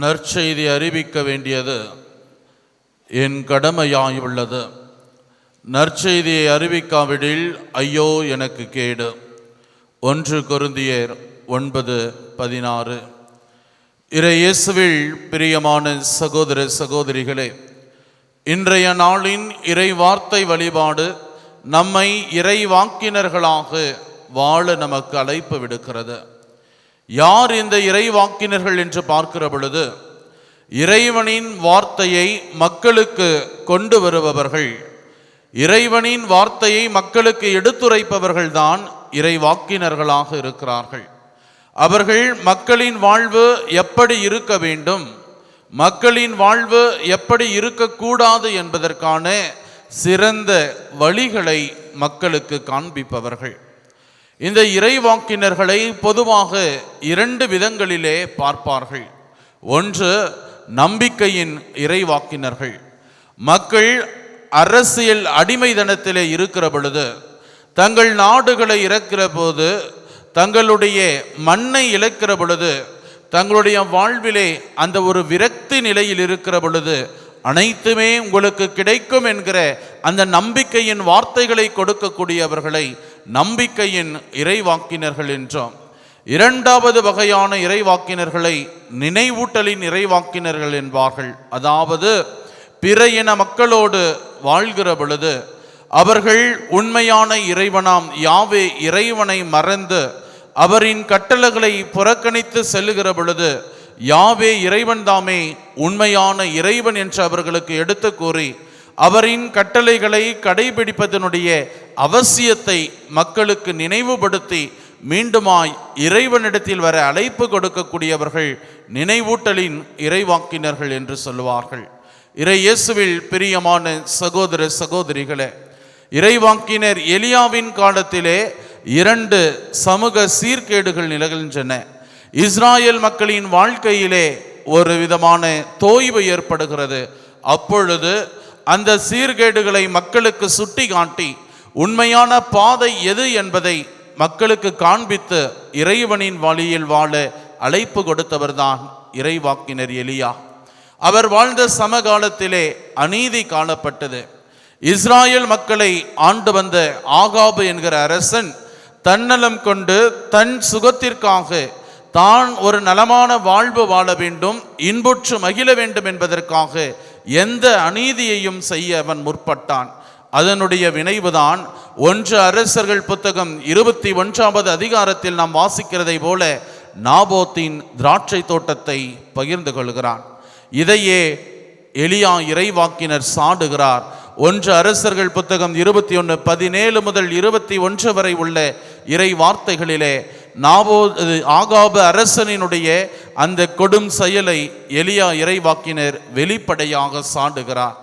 நற்செய்தி அறிவிக்க வேண்டியது என் கடமையாயுள்ளது. நற்செய்தியை அறிவிக்காவிடில் ஐயோ எனக்கு கேடு. 1 கொரிந்தியர் 9:16. இறை இயேசுவில் பிரியமான சகோதர சகோதரிகளே, இன்றைய நாளின் இறை வார்த்தை வழிபாடு நம்மை இறை வாக்கினர்களாக வாழ நமக்கு அழைப்பு விடுக்கிறது. யார் இந்த இறை வாக்கினர்கள் என்று பார்க்கிற பொழுது, இறைவனின் வார்த்தையை மக்களுக்கு கொண்டு வருபவர்கள், இறைவனின் வார்த்தையை மக்களுக்கு எடுத்துரைப்பவர்கள்தான் இறை வாக்கினர்களாக இருக்கிறார்கள். அவர்கள் மக்களின் வாழ்வு எப்படி இருக்க வேண்டும், மக்களின் வாழ்வு எப்படி இருக்கக்கூடாது என்பதற்கான சிறந்த வழிகளை மக்களுக்கு காண்பிப்பவர்கள். இந்த இறைவாக்கினர்களை பொதுவாக 2 விதங்களிலே பார்ப்பார்கள். ஒன்று, நம்பிக்கையின் இறைவாக்கினர்கள். மக்கள் அரசியல் அடிமைதனத்திலே இருக்கிற பொழுது, தங்கள் நாடுகளை இழக்கிற போது, தங்களுடைய மண்ணை இழக்கிற பொழுது, தங்களுடைய வாழ்விலே அந்த ஒரு விரக்தி நிலையில் இருக்கிற பொழுது, அனைத்துமே உங்களுக்கு கிடைக்கும் என்கிற அந்த நம்பிக்கையின் வார்த்தைகளை கொடுக்கக்கூடியவர்களை நம்பிக்கையின் இறைவாக்கினர்கள் என்றோம். 2வது வகையான இறைவாக்கினர்களை நினைவூட்டலின் இறைவாக்கினர்கள் என்பார்கள். அதாவது பிற இன மக்களோடு வாழ்கிற பொழுது அவர்கள் உண்மையான இறைவனாம் யாவே இறைவனை மறந்து அவரின் கட்டளைகளை புறக்கணித்து செல்லுகிற பொழுது, யாவே இறைவன் தாமே உண்மையான இறைவன் என்று அவர்களுக்கு எடுத்து கூறி அவரின் கட்டளைகளை கடைபிடிப்பதனுடைய அவசியத்தை மக்களுக்கு நினைவுபடுத்தி மீண்டுமாய் இறைவனிடத்தில் வர அழைப்பு கொடுக்கக்கூடியவர்கள் நினைவூட்டலின் இறைவாக்கினர்கள் என்று சொல்லுவார்கள். இறை இயேசுவில் பிரியமான சகோதர சகோதரிகளே, இறைவாக்கினர் எலியாவின் காலத்திலே 2 சமூக சீர்கேடுகள் நிகழ்கின்றன. இஸ்ராயேல் மக்களின் வாழ்க்கையிலே ஒரு விதமான தோய்வு ஏற்படுகிறது. அப்பொழுது அந்த சீர்கேடுகளை மக்களுக்கு சுட்டி காட்டி உண்மையான பாதை எது என்பதை மக்களுக்கு காண்பித்து இறைவனின் வழியில் வாழ அழைப்பு கொடுத்தவர்தான் இறைவாக்கினர் எலியா. அவர் வாழ்ந்த சமகாலத்திலே அநீதி காணப்பட்டது. இஸ்ராயேல் மக்களை ஆண்டு வந்த ஆகாபு என்கிற அரசன் தன்னலம் கொண்டு தன் சுகத்திற்காக தான் ஒரு நலமான வாழ்வு வாழ வேண்டும், இன்புற்று மகிழ வேண்டும் என்பதற்காக எந்த அநீதியையும் செய்ய அவன் முற்பட்டான். அதனுடைய விளைவுதான் 1 அரசர்கள் புத்தகம் 21வது அதிகாரத்தில் நாம் வாசிக்கிறதை போல நாபோத்தின் திராட்சை தோட்டத்தை பகிர்ந்து கொள்கிறான். இதையே எலியா இறைவாக்கினர் சாடுகிறார். 1 அரசர்கள் புத்தகம் 21:17 முதல் 21 வரை உள்ள இறை வார்த்தைகளிலே ஆகாபு அரசனினுடைய அந்த கொடும் செயலை எலியா இறைவாக்கினர் வெளிப்படையாக சாடுகிறார்.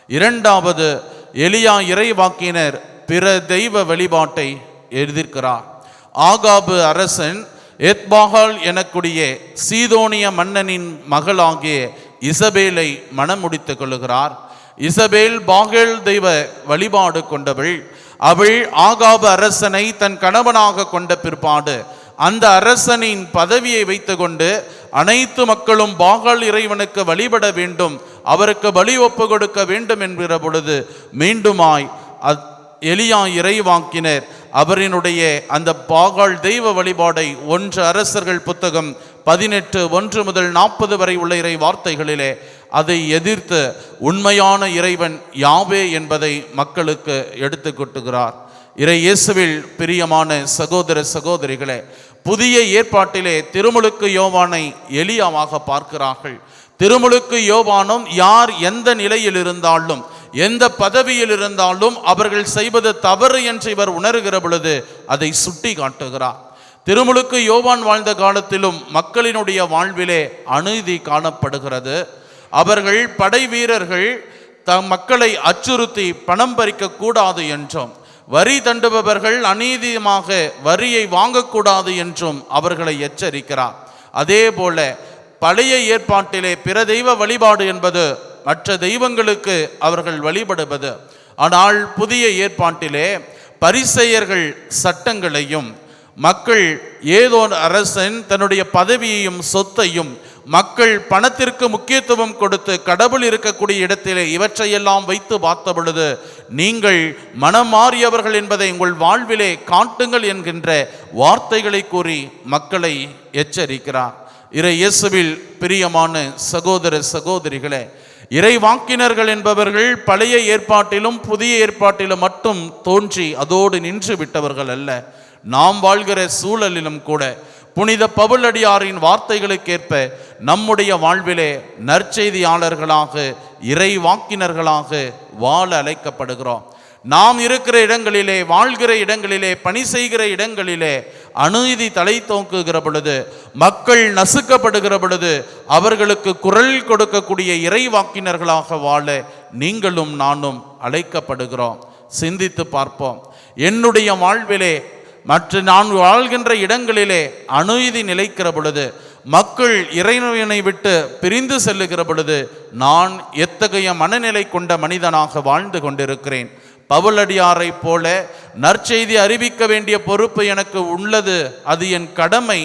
2வது, எலியா இறைவாக்கினர் பிற தெய்வ வழிபாட்டை எதிர்க்கிறார். ஆகாபு அரசன் எத்பாகால் எனக்கூடிய சீதோனிய மன்னனின் மகளாகிய இசபேலை மனம் முடித்துக் கொள்ளுகிறார். இசபேல் பாகேல் தெய்வ வழிபாடு கொண்டவள். அவள் ஆகாபு அரசனை தன் கணவனாக கொண்ட பிற்பாடு அந்த அரசனின் பதவியை வைத்து கொண்டு அனைத்து மக்களும் பாகால் இறைவனுக்கு வழிபட வேண்டும், அவருக்கு பலி ஒப்பு கொடுக்க வேண்டும் என்கிற பொழுது மீண்டுமாய் எலியா இறைவாக்கினர் அவரினுடைய அந்த பாகால் தெய்வ வழிபாடை 1 அரசர்கள் புத்தகம் 18:1 முதல் 40 வரை உள்ள இறை வார்த்தைகளிலே அதை எதிர்த்து உண்மையான இறைவன் யாவே என்பதை மக்களுக்கு எடுத்து கொட்டுகிறார். இறை இயேசுவில் பிரியமான சகோதர சகோதரிகளே, புதிய ஏற்பாட்டிலே திருமுழுக்கு யோவானை எலியாவாக பார்க்கிறார்கள். திருமுழுக்கு யோவானும் யார் எந்த நிலையில் இருந்தாலும் எந்த பதவியில் இருந்தாலும் அவர்கள் செய்வது தவறு என்று இவர் உணர்கிற பொழுது அதை சுட்டி காட்டுகிறார். திருமுழுக்கு யோவான் வாழ்ந்த காலத்திலும் மக்களினுடைய வாழ்விலே அநீதி காணப்படுகிறது. அவர்கள் படை வீரர்கள் மக்களை அச்சுறுத்தி பணம் பறிக்க கூடாது என்றும், வரி தண்டுபவர்கள் அநீதியமாக வரியை வாங்கக்கூடாது என்றும் அவர்களை எச்சரிக்கிறார். அதே போல பழைய ஏற்பாட்டிலே பிற தெய்வ வழிபாடு என்பது மற்ற தெய்வங்களுக்கு அவர்கள் வழிபடுவது. ஆனால் புதிய ஏற்பாட்டிலே பரிசேயர்கள் சட்டங்களையும் மக்கள் ஏதோ அரசன் தன்னுடைய பதவியையும் சொத்தையும் மக்கள் பணத்திற்கு முக்கியத்துவம் கொடுத்து கடவுள் இருக்கக்கூடிய இடத்திலே இவற்றையெல்லாம் வைத்து பார்த்த பொழுது நீங்கள் மனம் மாறியவர்கள் என்பதை உங்கள் வாழ்விலே காட்டுங்கள் என்கின்ற வார்த்தைகளை கூறி மக்களை எச்சரிக்கிறார். இயேசுவில் பிரியமான சகோதர சகோதரிகளே, இறைவாக்கினர்கள் என்பவர்கள் பழைய ஏற்பாட்டிலும் புதிய ஏற்பாட்டிலும் மட்டும் தோன்றி அதோடு நின்று விட்டவர்கள் அல்ல. நாம் வாழ்கிற சூழலிலும் கூட புனித பவுலடியாரின் வார்த்தைகளுக்கேற்ப நம்முடைய வாழ்விலே நற்செய்தியாளர்களாக இறைவாக்கினர்களாக வாழ அழைக்கப்படுகிறோம். நாம் இருக்கிற இடங்களிலே, வாழ்கிற இடங்களிலே, பணி செய்கிற இடங்களிலே அநீதி தலை தோங்குகிற பொழுது, மக்கள் நசுக்கப்படுகிற பொழுது அவர்களுக்கு குரல் கொடுக்கக்கூடிய இறைவாக்கினர்களாக வாழ நீங்களும் நானும் அழைக்கப்படுகிறோம். சிந்தித்து பார்ப்போம். என்னுடைய வாழ்விலே மற்ற நான் வாழ்கின்ற இடங்களிலே அநீதி நிலைக்கிற பொழுது, மக்கள் இறைவனை விட்டு பிரிந்து செல்லுகிற பொழுது நான் எத்தகைய மனநிலை கொண்ட மனிதனாக வாழ்ந்து கொண்டிருக்கிறேன்? பவுலடியாரை போல நற்செய்தி அறிவிக்க வேண்டிய பொறுப்பு எனக்கு உள்ளது, அது என் கடமை.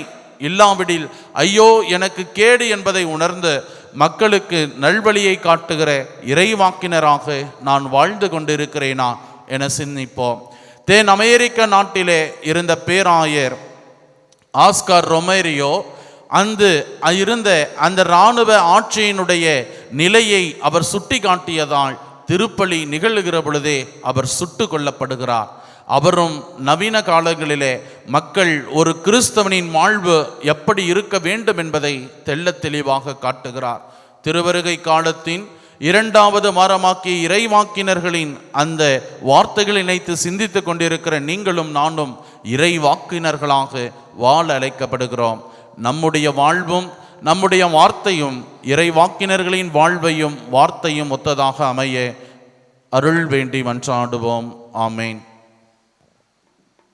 இல்லாவிடில் ஐயோ எனக்கு கேடு என்பதை உணர்ந்து மக்களுக்கு நல்வழியை காட்டுகிற இறைவாக்கினராக நான் வாழ்ந்து கொண்டிருக்கிறேனா என சிந்திப்போம். தென் அமெரிக்க நாட்டிலே இருந்த பேராயர் ஆஸ்கார் ரொமேரியோ இருந்த அந்த இராணுவ ஆட்சியினுடைய நிலையை அவர் சுட்டி காட்டியதால் திருப்பலி நிகழ்கிற பொழுதே அவர் சுட்டு கொல்லப்படுகிறார். அவரும் நவீன காலங்களிலே மக்கள் ஒரு கிறிஸ்தவனின் வாழ்வு எப்படி இருக்க வேண்டும் என்பதை தெள்ளத் தெளிவாக காட்டுகிறார். திருவருகை காலத்தின் 2வது வாரமாக்கிய இறைவாக்கினர்களின் அந்த வார்த்தைகளை நினைத்து சிந்தித்து கொண்டிருக்கிற நீங்களும் நானும் இறைவாக்கினர்களாக வாழ அழைக்கப்படுகிறோம். நம்முடைய வாழ்வும் நம்முடைய வார்த்தையும் இறைவாக்கினர்களின் வாழ்வையும் வார்த்தையும் ஒத்ததாக அமைய அருள் வேண்டி மன்றாடுவோம். ஆமேன்.